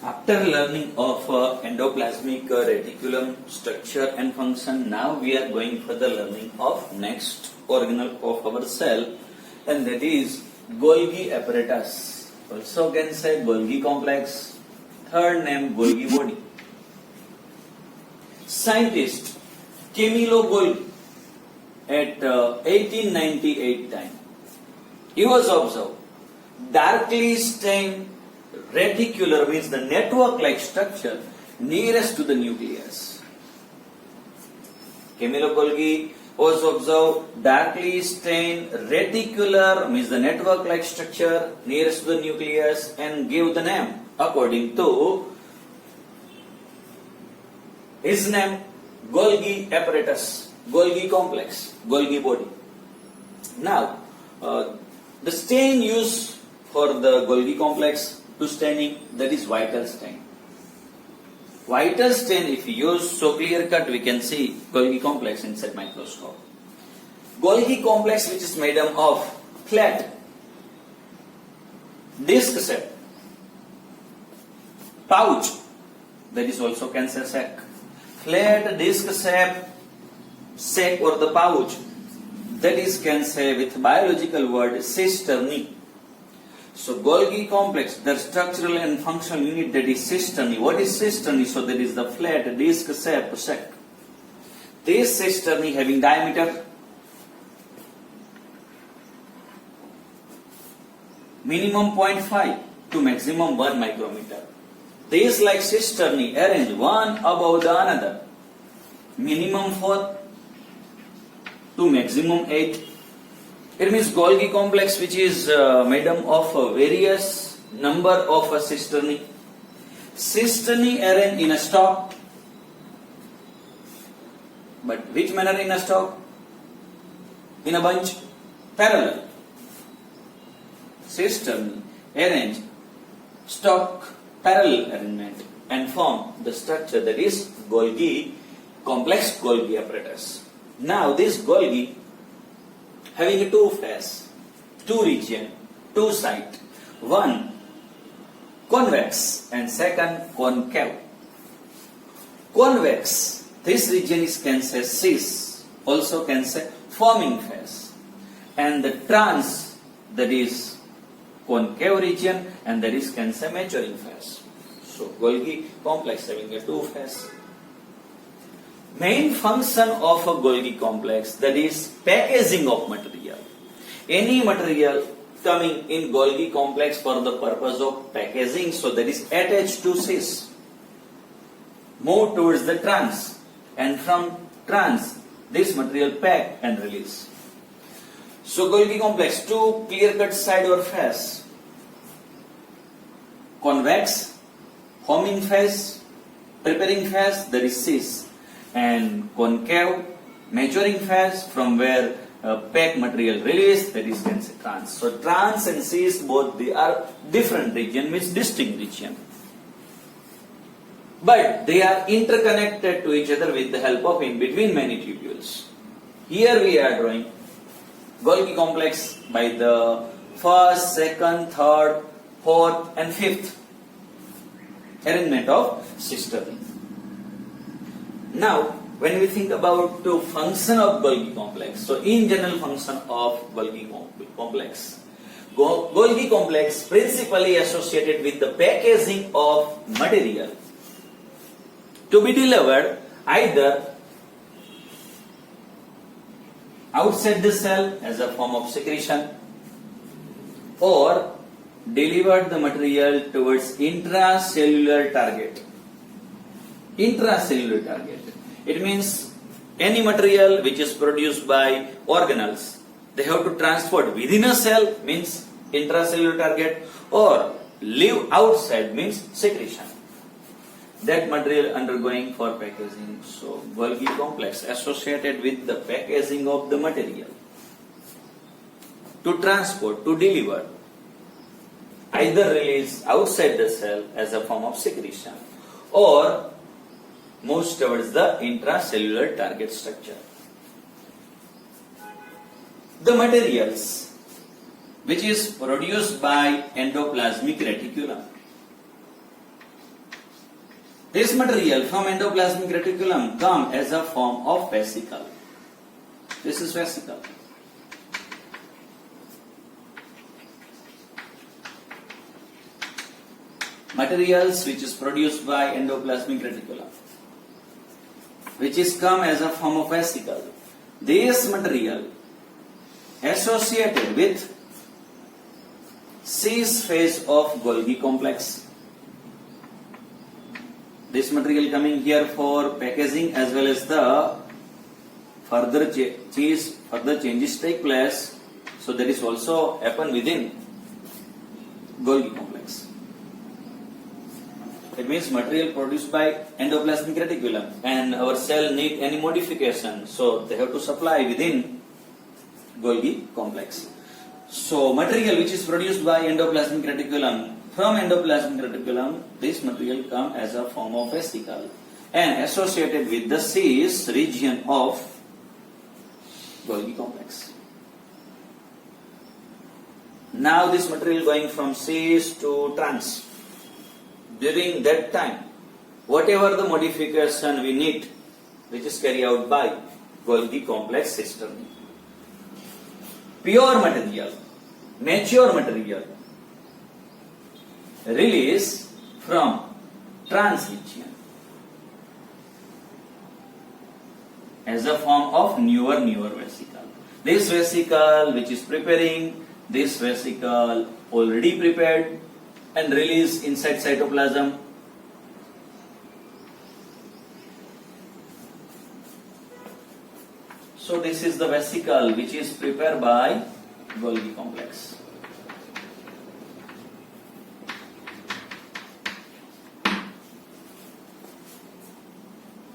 After learning of endoplasmic reticulum structure and function, now we are going for the learning of next organelle of our cell, and that is Golgi apparatus. Also can say Golgi complex. Third name Golgi body. Scientist Camillo Golgi at 1898 time, he was observed darkly stained reticular, means the network-like structure nearest to the nucleus. Camillo Golgi was observed darkly stained reticular, means the network-like structure nearest to the nucleus, and gave the name according to his name Golgi apparatus, Golgi complex, Golgi body. Now, the stain used for the Golgi complex to staining, that is vital stain. Vital stain, if you use so clear cut, we can see Golgi complex inside microscope. Golgi complex, which is made up of flat disc sac, pouch, that is also cancer sac, flat disc sac or the pouch, that is can say with biological word cisternae. So Golgi complex, the structural and functional unit, that is cisternae. What is cisternae? So that is the flat disc sac. This cisternae having diameter minimum 0.5 to maximum 1 micrometer. These like cisternae arranged one above the another, minimum 4 to maximum 8. It means Golgi complex, which is made up of various number of cisternae. Cisternae arranged in a stalk. But which manner in a stalk? In a bunch, parallel. Cisternae arranged stalk parallel arrangement and form the structure that is Golgi complex, Golgi apparatus. Now this Golgi having two phase, two region, two site, one convex and second concave. Convex, this region is can say cis, also can say forming phase, and the trans, that is concave region, and that is can say maturing phase. So Golgi complex having a two phase. Main function of a Golgi complex, that is packaging of material. Any material coming in Golgi complex for the purpose of packaging, so that is attached to cis, move towards the trans, and from trans this material pack and release. So Golgi complex, two clear-cut side or face: convex, forming phase, preparing phase, that is cis, and concave, maturing phase, from where pack material release, that is can say trans. So trans and cis, both they are different region, means distinct region, but they are interconnected to each other with the help of in between many tubules. Here we are drawing Golgi complex by the first, second, third, fourth and fifth arrangement of cisternae. Now, when we think about the function of Golgi complex, so in general function of Golgi complex, Golgi complex principally associated with the packaging of material to be delivered either outside the cell as a form of secretion, or delivered the material towards intracellular target. Intracellular target, it means any material which is produced by organelles, they have to transport within a cell, means intracellular target, or live outside, means secretion. That material undergoing for packaging. So Golgi complex associated with the packaging of the material to transport, to deliver, either release outside the cell as a form of secretion, or moves towards the intracellular target structure. The materials which is produced by endoplasmic reticulum This material from endoplasmic reticulum come as a form of vesicle. This is vesicle. Materials which is produced by endoplasmic reticulum, which is come as a form of vesicle. This material associated with cis phase of Golgi complex. This material coming here for packaging as well as the further changes take place. So that is also happen within Golgi complex. It means material produced by endoplasmic reticulum and our cell need any modification. So they have to supply within Golgi complex. So material which is produced by endoplasmic reticulum, from endoplasmic reticulum, this material come as a form of vesicle and associated with the cis region of Golgi complex. Now this material going from cis to trans. During that time, whatever the modification we need, which is carried out by Golgi complex system, pure material, mature material, release from trans region as a form of newer vesicle. This vesicle which is preparing, this vesicle already prepared and released inside cytoplasm. So this is the vesicle which is prepared by Golgi complex.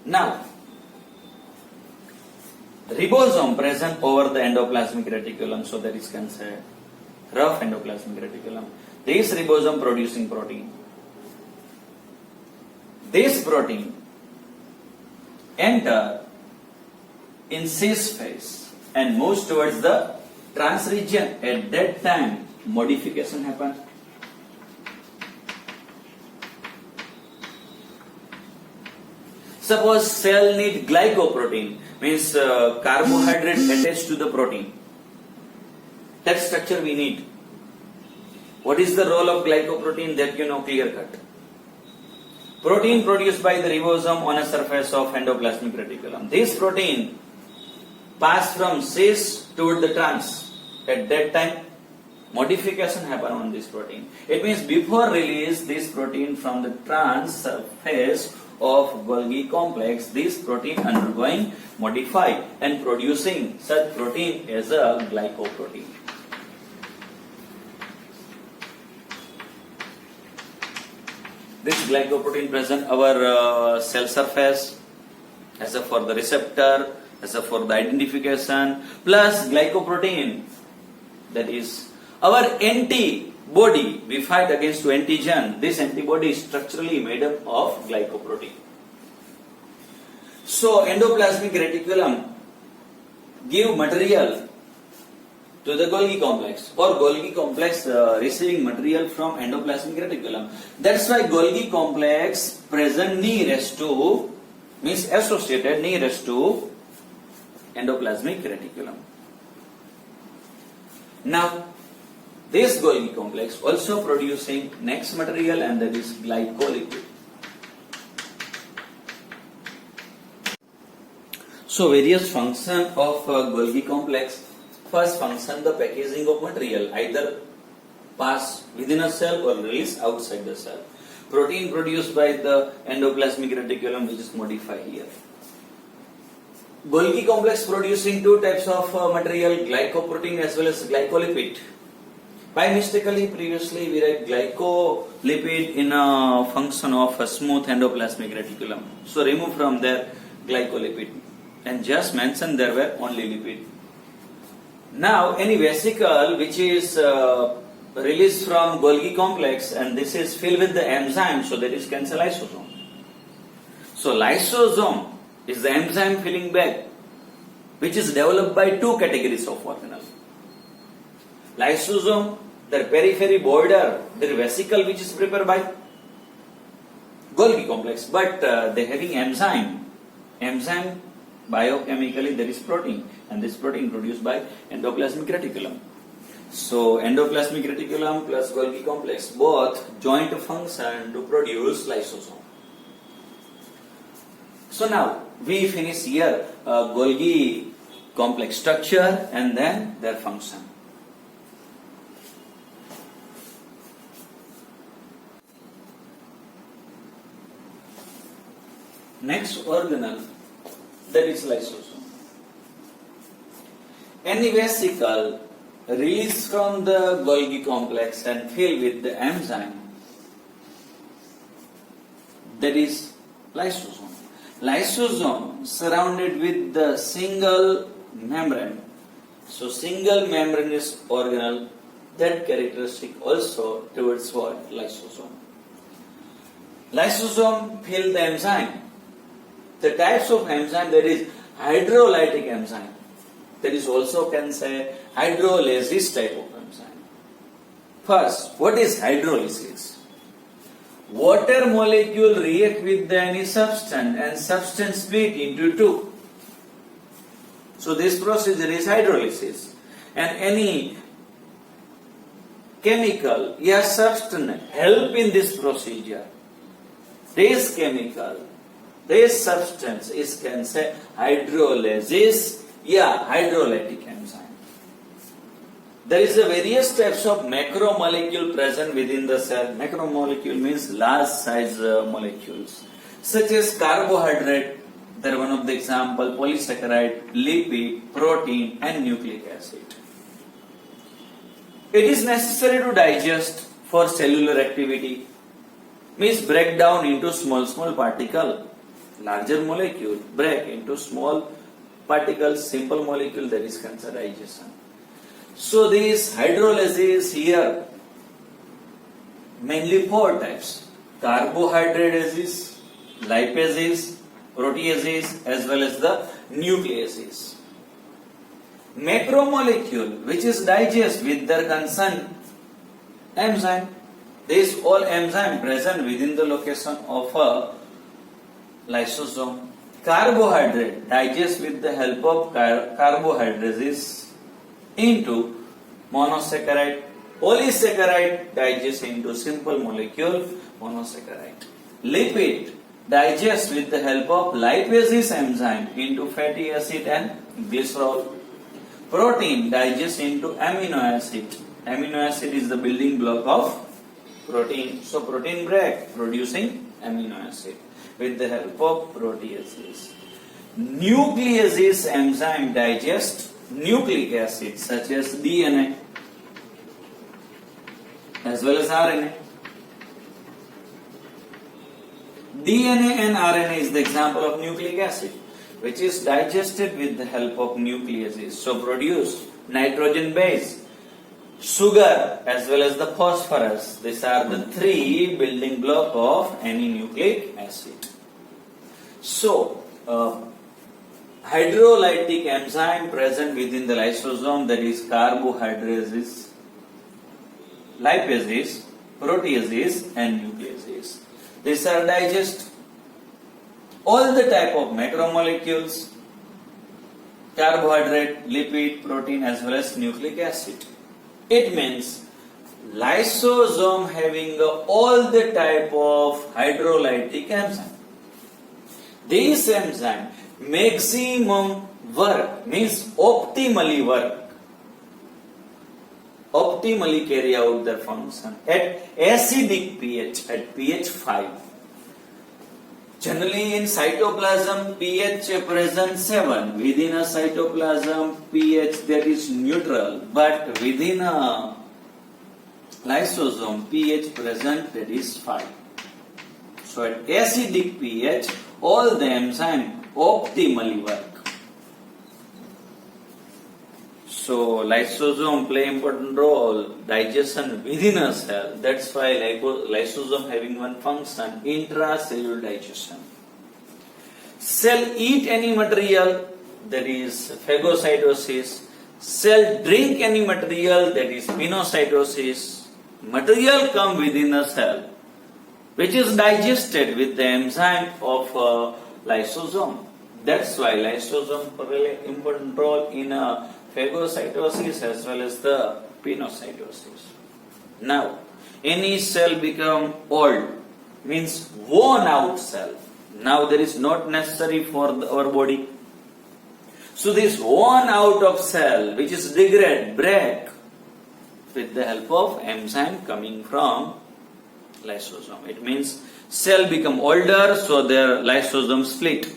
Now, ribosome present over the endoplasmic reticulum, so that is can say rough endoplasmic reticulum. This ribosome producing protein. This protein enter in cis phase and moves towards the trans region. At that time, modification happen. Suppose cell need glycoprotein, means carbohydrate attached to the protein. That structure we need. What is the role of glycoprotein? That you know clear cut. Protein produced by the ribosome on a surface of endoplasmic reticulum. This protein pass from cis toward the trans. At that time, modification happen on this protein. It means before release this protein from the trans surface of Golgi complex, this protein undergoing modify and producing such protein as a glycoprotein. This glycoprotein present our cell surface as a for the receptor, as a for the identification, plus glycoprotein, that is our antibody we fight against to antigen. This antibody is structurally made up of glycoprotein. So endoplasmic reticulum give material to the Golgi complex, or Golgi complex receiving material from endoplasmic reticulum. That's why Golgi complex present nearest to, means associated nearest to endoplasmic reticulum. Now, this Golgi complex also producing next material, and that is glycolipid. So various function of Golgi complex. First function, the packaging of material, either pass within a cell or release outside the cell. Protein produced by the endoplasmic reticulum, which is modified here. Golgi complex producing two types of material, glycoprotein as well as glycolipid. By mistakenly previously we write glycolipid in a function of a smooth endoplasmic reticulum. So remove from there glycolipid and just mention there were only lipid. Now any vesicle which is released from Golgi complex, and this is filled with the enzyme, so that is can say lysosome. So lysosome is the enzyme filling bag which is developed by two categories of organelle. Lysosome, their periphery border, their vesicle which is prepared by Golgi complex, but they having enzyme. Enzyme, biochemically there is protein, and this protein produced by endoplasmic reticulum. So endoplasmic reticulum plus Golgi complex both joint function to produce lysosome. So now we finish here Golgi complex structure and then their function. Next organelle, that is lysosome. Any vesicle released from the Golgi complex and filled with the enzyme, that is lysosome. Lysosome surrounded with the single membrane. So single membranous organelle, that characteristic also towards what? Lysosome. Lysosome fill the enzyme. The types of enzyme, there is hydrolytic enzyme. There is also can say hydrolysis type of enzyme. First, what is hydrolysis? Water molecule react with any substance and substance split into two. So this procedure is hydrolysis. And any chemical or substance help in this procedure. This chemical, this substance is can say hydrolysis, hydrolytic enzyme. There is a various types of macromolecule present within the cell. Macromolecule means large size molecules, such as carbohydrate. They are one of the example. Polysaccharide, lipid, protein, and nucleic acid. It is necessary to digest for cellular activity. Means break down into small particle. Larger molecule break into small particles, simple molecule, that is considered digestion. So this hydrolysis here, mainly four types: carbohydrateases, lipases, proteases, as well as the nucleases. Macromolecule, which is digest with their concerned enzyme. This all enzyme present within the location of a lysosome. Carbohydrate digest with the help of carbohydrates into monosaccharide. Polysaccharide digest into simple molecule monosaccharide. Lipid digest with the help of lipases enzyme into fatty acid and glycerol. Protein digest into amino acid. Amino acid is the building block of protein. So protein break producing amino acid with the help of proteases. Nucleases enzyme digest nucleic acid such as DNA as well as RNA. DNA and RNA is the example of nucleic acid, which is digested with the help of nucleases. So produce nitrogen base, sugar as well as the phosphorus. These are the three building block of any nucleic acid. So hydrolytic enzyme present within the lysosome, that is carbohydrates, lipases, proteases and nucleases. These are digest all the type of macromolecules, carbohydrate, lipid, protein as well as nucleic acid. It means lysosome having all the type of hydrolytic enzyme. This enzyme maximum work means optimally carry out their function at acidic pH, at pH 5. Generally in cytoplasm pH present 7. Within a cytoplasm pH that is neutral, but within a lysosome pH present that is 5. So at acidic pH all the enzyme optimally work. So lysosome play important role digestion within a cell. That's why lysosome having one function, intracellular digestion. Cell eat any material, that is phagocytosis. Cell drink any material, that is pinocytosis. Material come within a cell, which is digested with the enzyme of lysosome. That's why lysosome play important role in phagocytosis as well as the pinocytosis. Now, any cell become old means worn out cell. Now there is not necessary for our body. So this worn out of cell which is degrade, break with the help of enzyme coming from lysosome. It means cell become older, so their lysosome split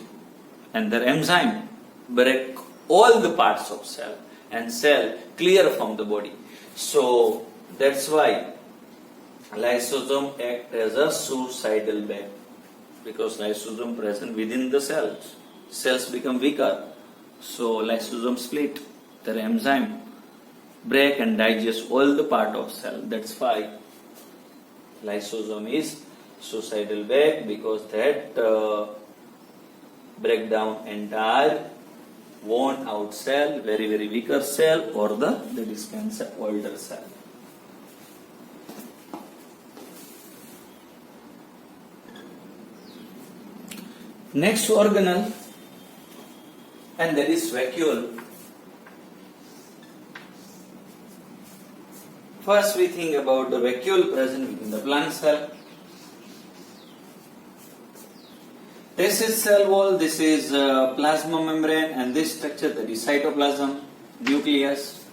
and their enzyme break all the parts of cell and cell clear from the body. So that's why lysosome act as a suicidal bag, because lysosome present within the cells. Cells become weaker, so lysosome split, their enzyme break and digest all the part of cell. That's why lysosome is suicidal bag, because that break down entire worn out cell, very weaker cell, or that is cancer older cell. Next organelle, and that is vacuole. First we think about the vacuole present within the plant cell. This is cell wall, this is plasma membrane, and this structure, that is cytoplasm, nucleus.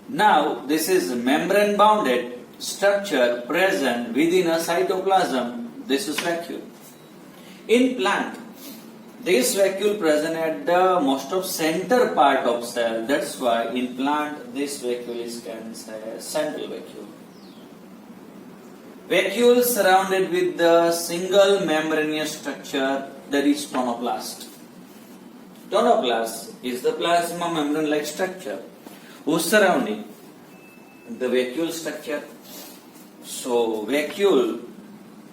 Now this is a membrane bounded structure present within a cytoplasm. This is vacuole. In plant, this vacuole present at the most of center part of cell. That's why in plant this vacuole is central vacuole. Vacuole surrounded with the single membranous structure, that is tonoplast. Tonoplast is the plasma membrane like structure whose surrounding the vacuole structure. So vacuole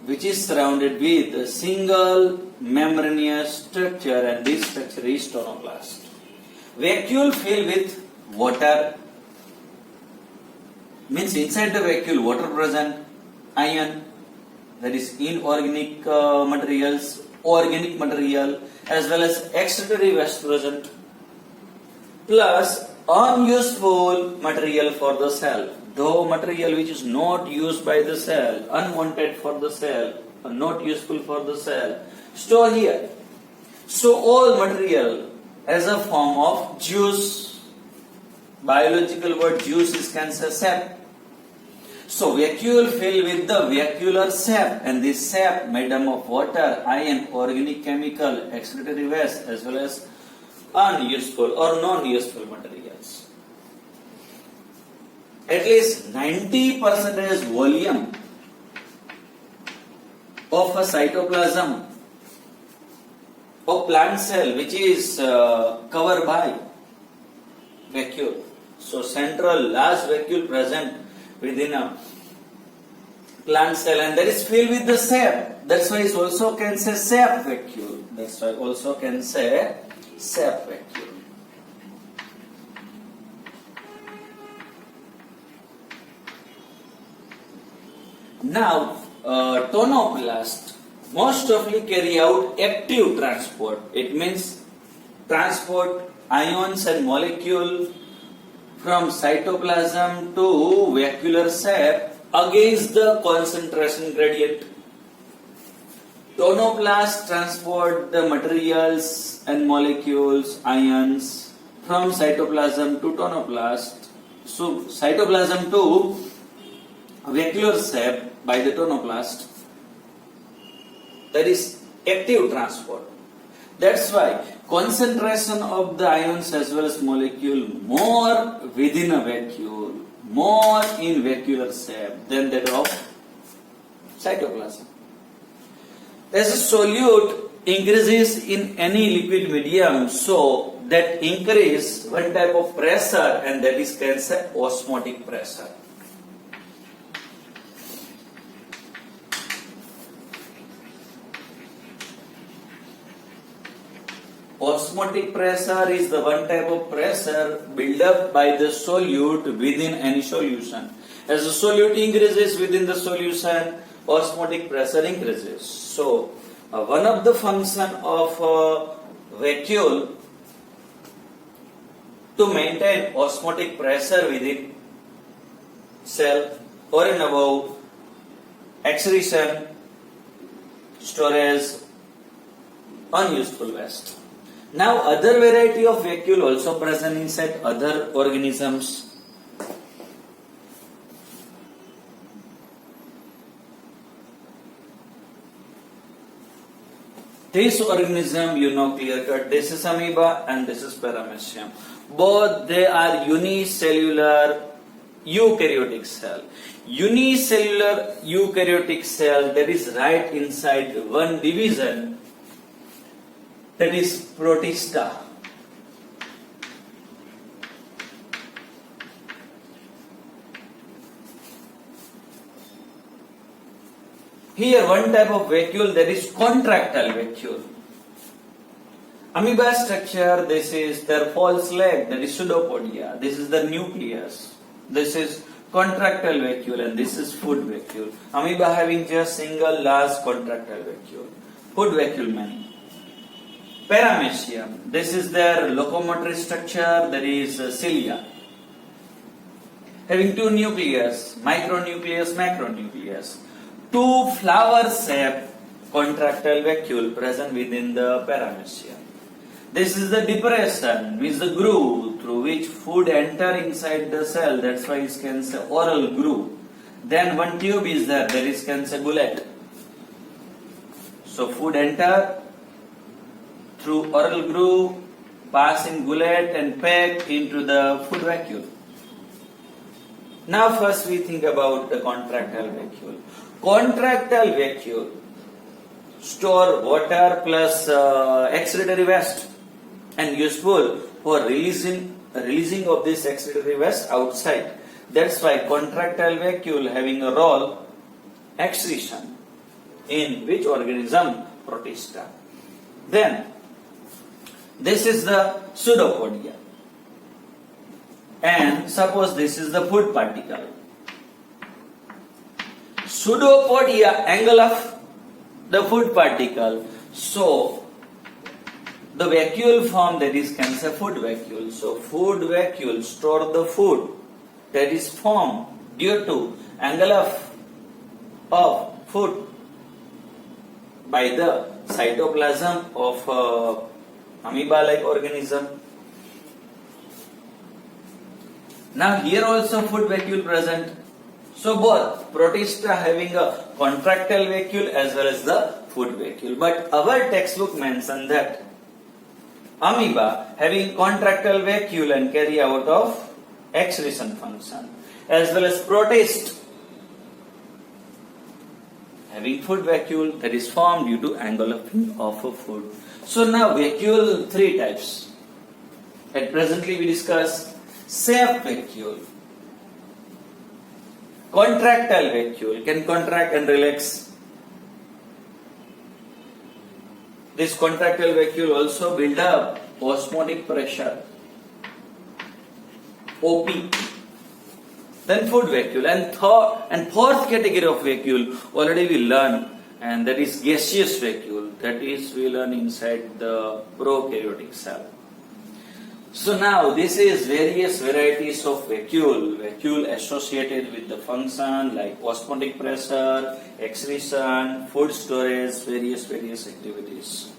which is surrounded with a single membranous structure, and this structure is tonoplast. Vacuole filled with water, means inside the vacuole water present, ion, that is inorganic materials, organic material, as well as excretory waste present, plus unuseful material for the cell. Though material which is not used by the cell, unwanted for the cell, or not useful for the cell, store here. So all material as a form of juice. Biological word juice is cancer sap. So vacuole filled with the vacuolar sap, and this sap made up of water, ion, organic chemical, excretory waste, as well as unuseful or non-useful materials. At least 90% volume of a cytoplasm of plant cell which is covered by vacuole. So central large vacuole present within a plant cell, and that is filled with the sap. That's why it also can say sap vacuole. That's why also can say sap vacuole. Now, tonoplast most often carry out active transport. It means transport ions and molecule from cytoplasm to vacuolar sap against the concentration gradient. Tonoplast transport the materials and molecules, ions from cytoplasm to tonoplast. So cytoplasm to vacuolar sap by the tonoplast. That is active transport. That's why concentration of the ions as well as molecule more within a vacuole, more in vacuolar sap than that of cytoplasm. As a solute increases in any liquid medium, so that increase one type of pressure, and that is called osmotic pressure. Osmotic pressure is the one type of pressure built up by the solute within any solution, As the solute increases within the solution, osmotic pressure increases. So, one of the function of vacuole to maintain osmotic pressure within cell or in above excretion, storage, unuseful waste. Now, other variety of vacuole also present inside other organisms. This organism, you know clear cut, this is amoeba and this is paramecium. Both they are unicellular eukaryotic cell. Unicellular eukaryotic cell, that is right inside one division, that is protista. Here one type of vacuole, that is contractile vacuole. Amoeba structure, this is their false leg, that is pseudopodia. This is the nucleus. This is contractile vacuole and this is food vacuole. Amoeba having just single large contractile vacuole. Food vacuole many. Paramecium, this is their locomotory structure, that is cilia. Having two nucleus, micronucleus, macronucleus. Two flower-shaped contractile vacuole present within the paramecium. This is the depression, which is the groove through which food enter inside the cell. That's why it can say oral groove. Then one tube is there, that is can say gullet. So food enter through oral groove, pass in gullet and pack into the food vacuole. Now first we think about the contractile vacuole. Contractile vacuole store water plus excretory waste and useful for releasing of this excretory waste outside. That's why contractile vacuole having a role excretion in which organism? Protista. Then this is the pseudopodia, and suppose this is the food particle. Pseudopodia, angle of the food particle. So the vacuole form, that is can say food vacuole. So food vacuole store the food that is formed due to angle of food by the cytoplasm of amoeba-like organism. Now here also food vacuole present. So both protista having a contractile vacuole as well as the food vacuole. But our textbook mentioned that amoeba having contractile vacuole and carry out of excretion function, as well as protist having food vacuole that is formed due to engulfing of a food. So now vacuole three types. At presently we discuss safe vacuole. Contractile vacuole can contract and relax. This contractile vacuole also build up osmotic pressure, OP. Then food vacuole and fourth category of vacuole already we learned, and that is gaseous vacuole. That is we learn inside the prokaryotic cell. So now this is various varieties of vacuole associated with the function like osmotic pressure, excretion, food storage, various activities.